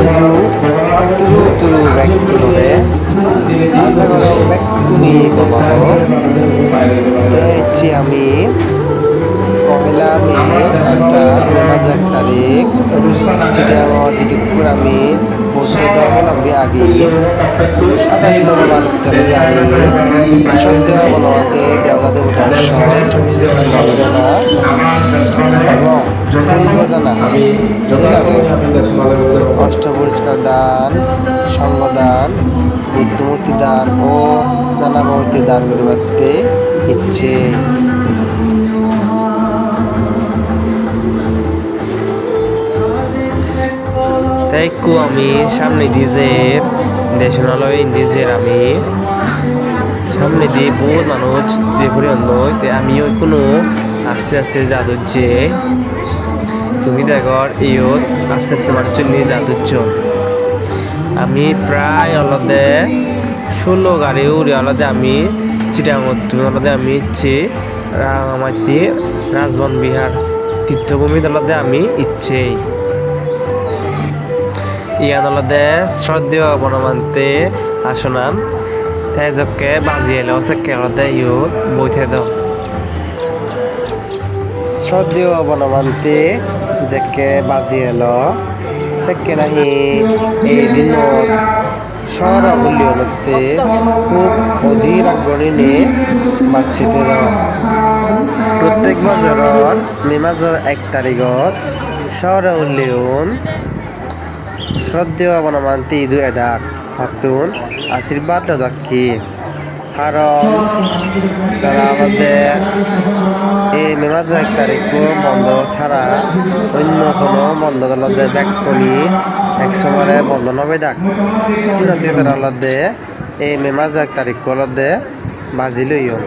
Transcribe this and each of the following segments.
Menuju turu bekkunore aja gorong bekkuni gomano আমি পহেলা মে অর্থাৎ মে মাসের 1 তারিখ চিটাগাং জিতুপুর আমি বৌদ্ধ ধর্মাবলম্বী আগে 27তম ভারত তেলে আমি শ্রদ্ধেয় বনমাতে দেবতা দেবতার বন্দনা এবং ফুলগজানা সেলাগে অষ্টপরিষ্কার দান সঙ্গদান বুদ্ধমূর্তি দান ও নানা ভৌতি দান করতে ইচ্ছে তাই আমি সামনে দিয়ে যে দেশনালয় নিজের আমি সামনে দিয়ে বহুত মানুষ যে পরিবন্ধ তে আমিও কোনো আস্তে আস্তে যাদুর যে তুমি দেখো ইয়ত আস্তে আস্তে মানুষের নিয়ে যাদুচ্ছ আমি প্রায় অলদে 16 গাড়ি উড়ে অলদে আমি চিটাগাং অলদে আমি ইচ্ছে রাঙামাটি রাজবন বিহার তীর্থভূমি অলদে আমি ইচ্ছে ইয়ান অলদে শ্রদ্ধেয় বনমান্তে আসনাম তাই জকে বাজি এলো সেকে অলদে ইয়ত বইতে দাও শ্রদ্ধেয় বনমান্তে জেকে বাজি এলো সেকে নাহি এই দিনত শহর উল্লিয়নতে খুব অধীর আগ্রহী বাচ্চিতে দাও প্রত্যেক বছর মে মাসের 1 তারিখত শহর উল্লিয়ন শ্রদ্ধেয় বনমান্তি ঈদ এদাক হাতুন আশীর্বাদ লদাক্ষী কারণ তারা আমাদের এই মে মাসের 1 তারিখ বন্ধ ছাড়া অন্য কোনো বন্ধ দলতে ব্যাক করি এক সময় বন্ধ নবে দাক চিনতে তারা লদে এই মে মাসের 1 তারিখ লদে বাজি লইও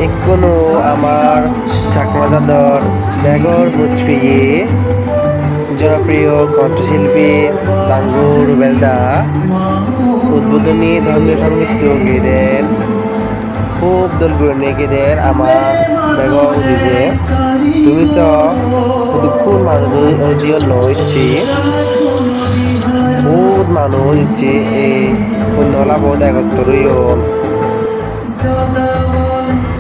এখনো আমার চাকমা চাদর বেগর মুচপিয়ে জনপ্রিয় কণ্ঠশিল্পী দাঙ্গু রুবেলদা উদ্বোধনী ধর্মীয় সঙ্গীত গেদের খুব দলগুলো গেদের আমার বেগর দিছে তুমি দুঃখুর মানুষ জিয়ল নইছি বহুত মানুষ ইচ্ছে এই নলা বহুত একত্রীয়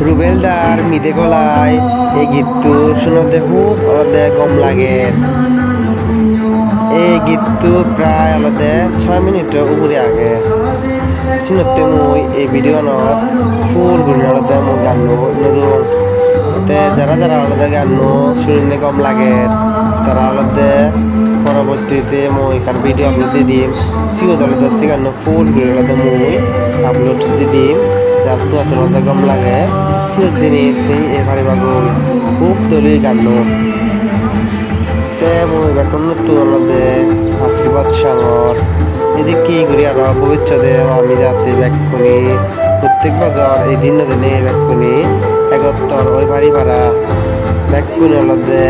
রুবেলদার মিদে গলায় এই গীতটো শুনতে খুব অলদে গম লাগে এই গীতটো প্রায় অলদে 6 মিনিটের উপরে আগে চিনতে মই এই ভিডিওনত ফুল ঘুরে অলদে মই গান নদুন তে যারা যারা অলদে গান শুনতে গম লাগে তারা অলদে পরবর্তীতে মই এখানে ভিডিও আপলোড দিয়ে দিম সিওত অলদে সিগান ফুল ঘুরে অলদে মই আপলোড দিয়ে দিম যার তো অলদে গম লাগে সিও জিনিস এবারে বাগুল খুব তলি গান তে মই এখন নতুন অলদে আশীর্বাদ সাগর এদিকে ঘুরি আর ভবিষ্যতে আমি যাতে ব্যাক করি প্রত্যেক বছর এই দিন দিনে ব্যাক করি একত্তর ওই বাড়ি ভাড়া ব্যাক করি অলদে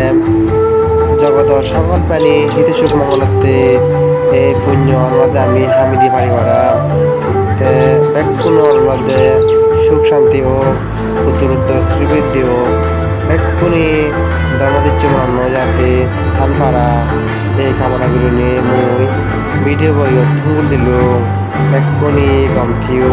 জগতর সকল প্রাণী হিত সুখ মঙ্গলতে এই পুণ্য অলদে আমি হামিদি বাড়ি ভাড়া তে ব্যাক করি অলদে সুখ শান্তি ও উত্তরোত্তর শ্রীবৃদ্ধি ও এক্ষুনি দামাদিচ্ছ মান্য যাতে ধান পাড়া এই কামনাগুলো নিয়ে মই ভিডিও বই তুল দিল এক্ষুনি গমথিও